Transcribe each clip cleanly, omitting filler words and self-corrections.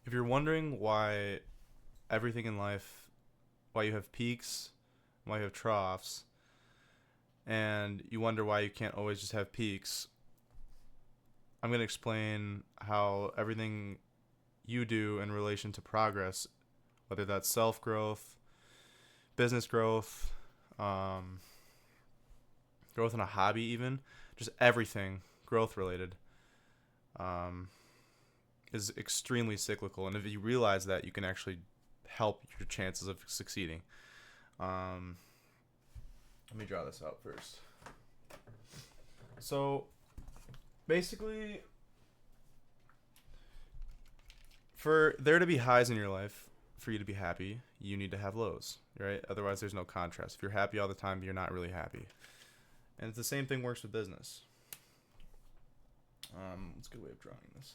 If you're wondering why everything in life, why you have peaks, why you have troughs, and you wonder why you can't always just have peaks, I'm going to explain how everything you do in relation to progress, whether that's self growth, business growth, um, growth in a hobby, even, just everything growth related, um, is extremely cyclical. And if you realize that, you can actually help your chances of succeeding. Um, Let me draw this out first. So basically, for there to be highs in your life, for you to be happy, you need to have lows, right? Otherwise, there's no contrast. If you're happy all the time, you're not really happy. And it's the same thing works with business. It's a good way of drawing this.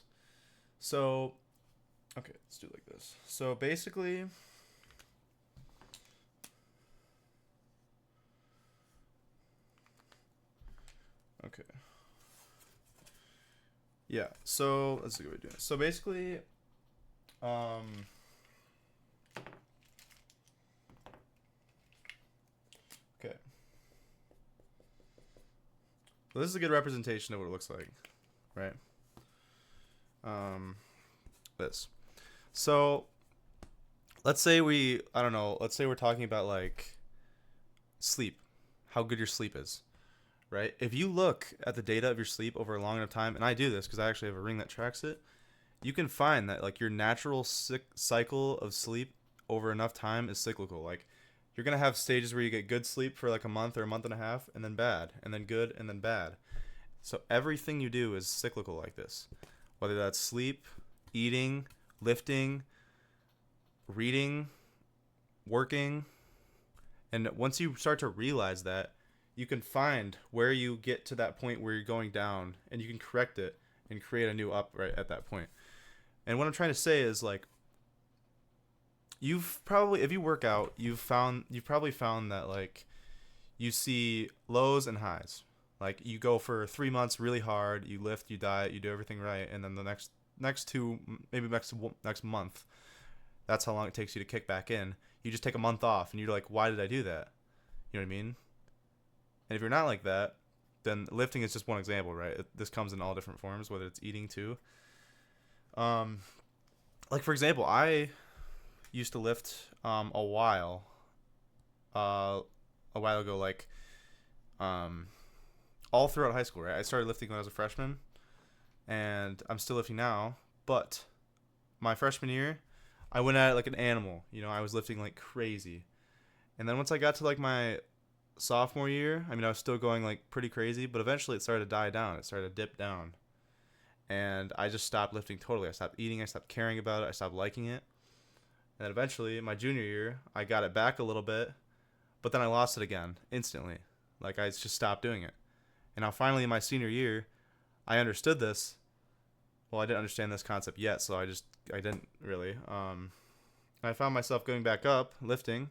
So, okay, let's do it like this. So basically, okay. Yeah, so let's see what we're doing. So basically, okay. So this is a good representation of what it looks like, right? This. So let's say I don't know, let's say we're talking about like sleep, how good your sleep is, right? If you look at the data of your sleep over a long enough time, and I do this because I actually have a ring that tracks it, you can find that like your natural cycle of sleep over enough time is cyclical. Like you're gonna have stages where you get good sleep for like a month or a month and a half, and then bad, and then good, and then bad. So everything you do is cyclical like this, whether that's sleep, eating, lifting, reading, working. And once you start to realize that, you can find where you get to that point where you're going down, and you can correct it and create a new up right at that point. And what I'm trying to say is like you've probably, if you work out, you've probably found that like you see lows and highs. Like you go for 3 months really hard, you lift, you diet, you do everything right, and then the next two, maybe next month, that's how long it takes you to kick back in. You just take a month off, and you're like, why did I do that? You know what I mean? And if you're not like that, then lifting is just one example, right? This comes in all different forms, whether it's eating too. Um, like for example, I used to lift uh, a while ago, like um, all throughout high school, right? I started lifting when I was a freshman, and I'm still lifting now. But my freshman year, I went at it like an animal. You know, I was lifting like crazy. And then once I got to like my sophomore year, I mean, I was still going like pretty crazy, but eventually it started to die down. It started to dip down. And I just stopped lifting totally. I stopped eating. I stopped caring about it. I stopped liking it. And then eventually, my junior year, I got it back a little bit, but then I lost it again instantly. Like I just stopped doing it. And now finally in my senior year, I understood this. Well, I didn't understand this concept yet, so I didn't really. I found myself going back up, lifting.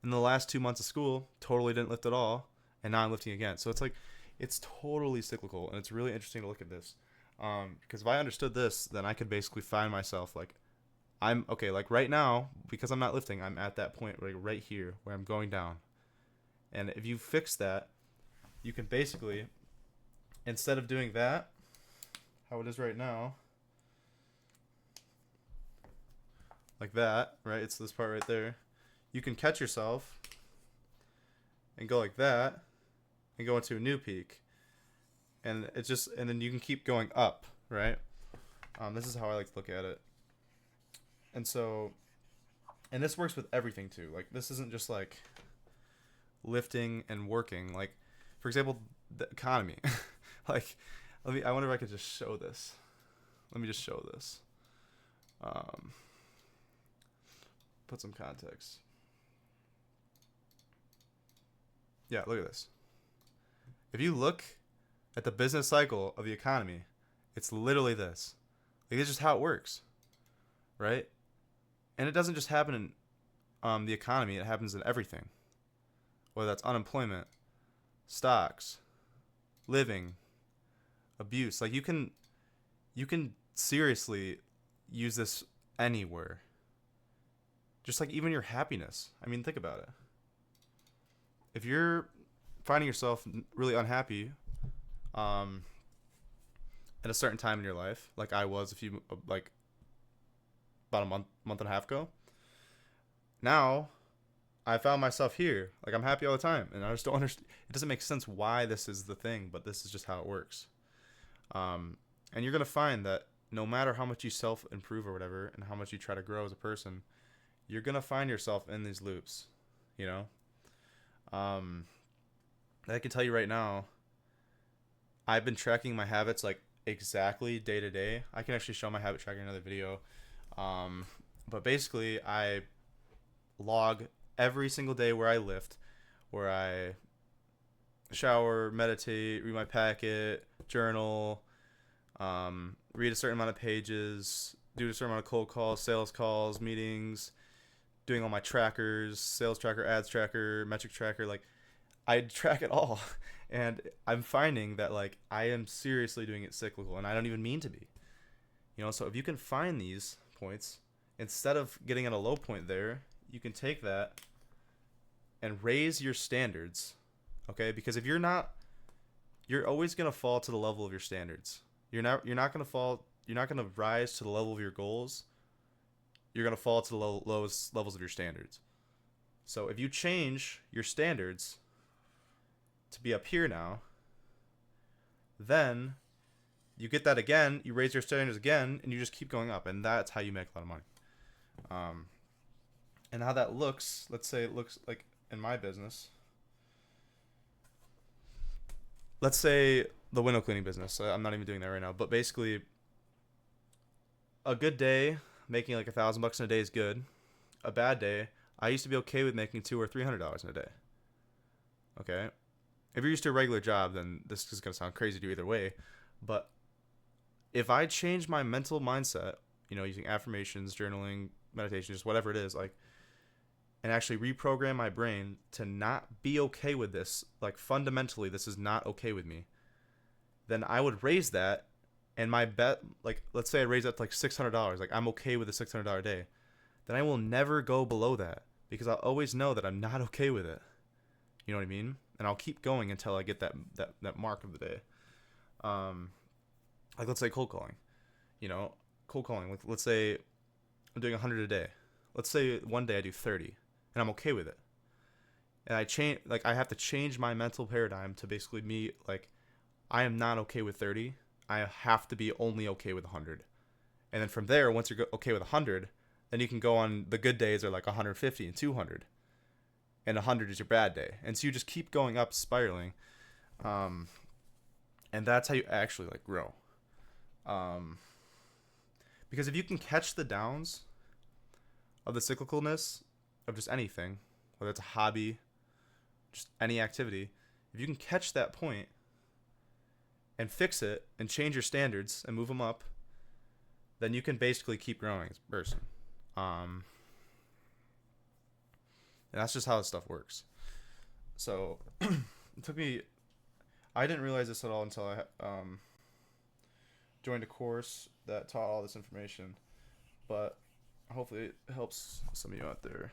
In the last 2 months of school, totally didn't lift at all, and now I'm lifting again. So it's like, it's totally cyclical, and it's really interesting to look at this. Because if I understood this, then I could basically find myself like, I'm okay. Like right now, because I'm not lifting, I'm at that point like right here where I'm going down. And if you fix that, you can basically, instead of doing that, how it is right now, like that, right? It's this part right there. You can catch yourself and go like that and go into a new peak. And it's just, and then you can keep going up, right? This is how I like to look at it. And so, and this works with everything too. Like, this isn't just like lifting and working. Like, for example, the economy. Like, I wonder if I could just show this. Let me just show this. Put some context. Yeah, look at this. If you look at the business cycle of the economy, it's literally this. Like, it's just how it works, right? And it doesn't just happen in the economy. It happens in everything, whether that's unemployment, stocks, living, abuse. Like you can seriously use this anywhere. Just like even your happiness. I mean, think about it. If you're finding yourself really unhappy at a certain time in your life, like I was like about a month and a half ago, now I found myself here. Like I'm happy all the time, and I just don't understand. It doesn't make sense why this is the thing, but this is just how it works. And you're gonna find that no matter how much you self improve or whatever, and how much you try to grow as a person, you're gonna find yourself in these loops. You know. I can tell you right now, I've been tracking my habits like exactly day to day. I can actually show my habit tracker in another video. But basically, I log every single day where I lift, where I shower, meditate, read my packet, journal, read a certain amount of pages, do a certain amount of cold calls, sales calls, meetings, doing all my trackers, sales tracker, ads tracker, metric tracker. Like I track it all. And I'm finding that like I am seriously doing it cyclical, and I don't even mean to be. You know, so if you can find these points, instead of getting at a low point there, you can take that and raise your standards. Okay? Because if you're not, you're always gonna fall to the level of your standards. You're not gonna fall, you're not gonna rise to the level of your goals. You're gonna fall to the lowest levels of your standards. So if you change your standards to be up here now, then you get that again, you raise your standards again, and you just keep going up, and that's how you make a lot of money. And how that looks, let's say it looks like in my business. Let's say the window cleaning business. I'm not even doing that right now, but basically, a good day making like $1,000 in a day is good. A bad day, I used to be okay with making $200 or $300 in a day. Okay. If you're used to a regular job, then this is going to sound crazy to you either way. But if I change my mental mindset, you know, using affirmations, journaling, meditation, just whatever it is, like, and actually reprogram my brain to not be okay with this, like fundamentally, this is not okay with me, then I would raise that. And my bet, like, let's say I raise that to like $600, like I'm okay with a $600 day, then I will never go below that because I'll always know that I'm not okay with it. You know what I mean? And I'll keep going until I get that mark of the day. Like let's say cold calling, you know, cold calling. Like let's say I'm doing 100 a day. Let's say one day I do 30, and I'm okay with it. And I have to change my mental paradigm to basically me like, I am not okay with 30. I have to be only okay with 100. And then from there, once you're okay with 100, then you can go on the good days are like 150 and 200. And 100 is your bad day. And so you just keep going up, spiraling. And that's how you actually like grow. Because if you can catch the downs of the cyclicalness of just anything, whether it's a hobby, just any activity, if you can catch that point and fix it and change your standards and move them up, then you can basically keep growing as a person. And that's just how this stuff works. So it took me, I didn't realize this at all until I joined a course that taught all this information. But hopefully it helps some of you out there.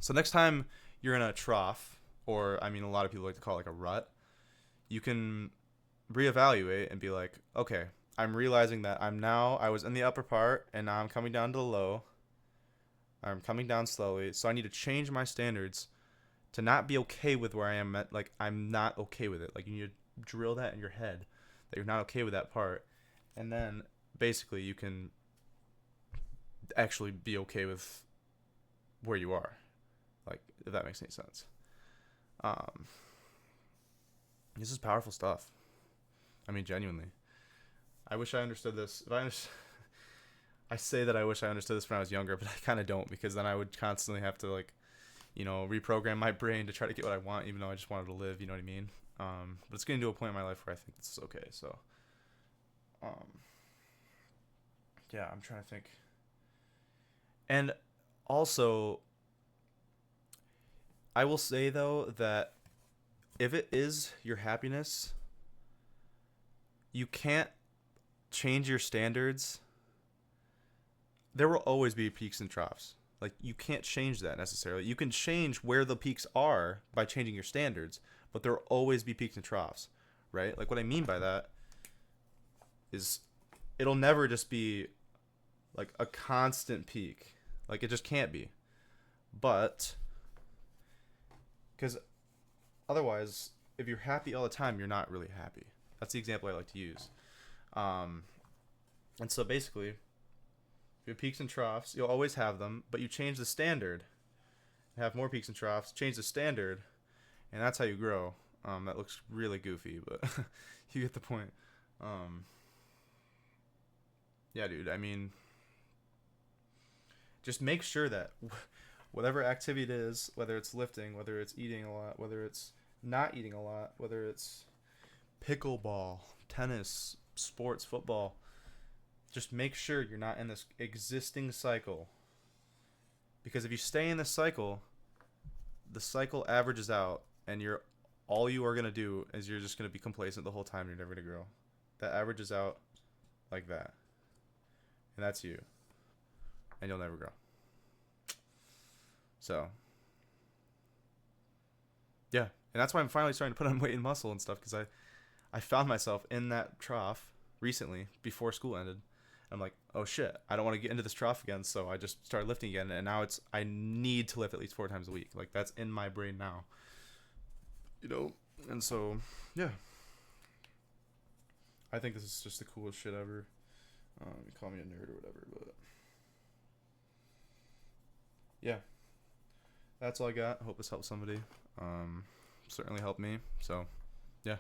So next time you're in a trough, or I mean a lot of people like to call it like a rut, you can reevaluate and be like, okay, I'm realizing that I was in the upper part and now I'm coming down to the low. I'm coming down slowly, so I need to change my standards to not be okay with where I am at. Like, I'm not okay with it. Like, you need to drill that in your head that you're not okay with that part. And then, basically, you can actually be okay with where you are. Like, if that makes any sense. This is powerful stuff. I mean, genuinely. I wish I understood this. I say that I wish I understood this when I was younger, but I kind of don't, because then I would constantly have to, like, you know, reprogram my brain to try to get what I want, even though I just wanted to live, you know what I mean? But it's getting to a point in my life where I think this is okay, so. Yeah, I'm trying to think. And also, I will say, though, that if it is your happiness, you can't change your standards there will always be peaks and troughs. Like, you can't change that necessarily. You can change where the peaks are by changing your standards, but there will always be peaks and troughs, right? Like, what I mean by that is it'll never just be like a constant peak. Like, it just can't be. But because otherwise, if you're happy all the time, you're not really happy. That's the example I like to use. And so basically, your peaks and troughs, you'll always have them, but you change the standard, have more peaks and troughs, change the standard, and that's how you grow. That looks really goofy, but you get the point. Yeah, dude. I mean, just make sure that whatever activity it is, whether it's lifting, whether it's eating a lot, whether it's not eating a lot, whether it's pickleball, tennis, sports, football, just make sure you're not in this existing cycle. Because if you stay in this cycle, the cycle averages out, and all you are going to do is you're just going to be complacent the whole time. You're never going to grow. That averages out like that. And that's you. And you'll never grow. So, yeah. And that's why I'm finally starting to put on weight and muscle and stuff, because I found myself in that trough recently before school ended. I'm like, oh shit, I don't want to get into this trough again, so I just started lifting again, and now I need to lift at least 4 times a week. Like, that's in my brain now. You know? And so, yeah. I think this is just the coolest shit ever. You call me a nerd or whatever, but yeah. That's all I got. Hope this helps somebody. Certainly helped me. So, yeah.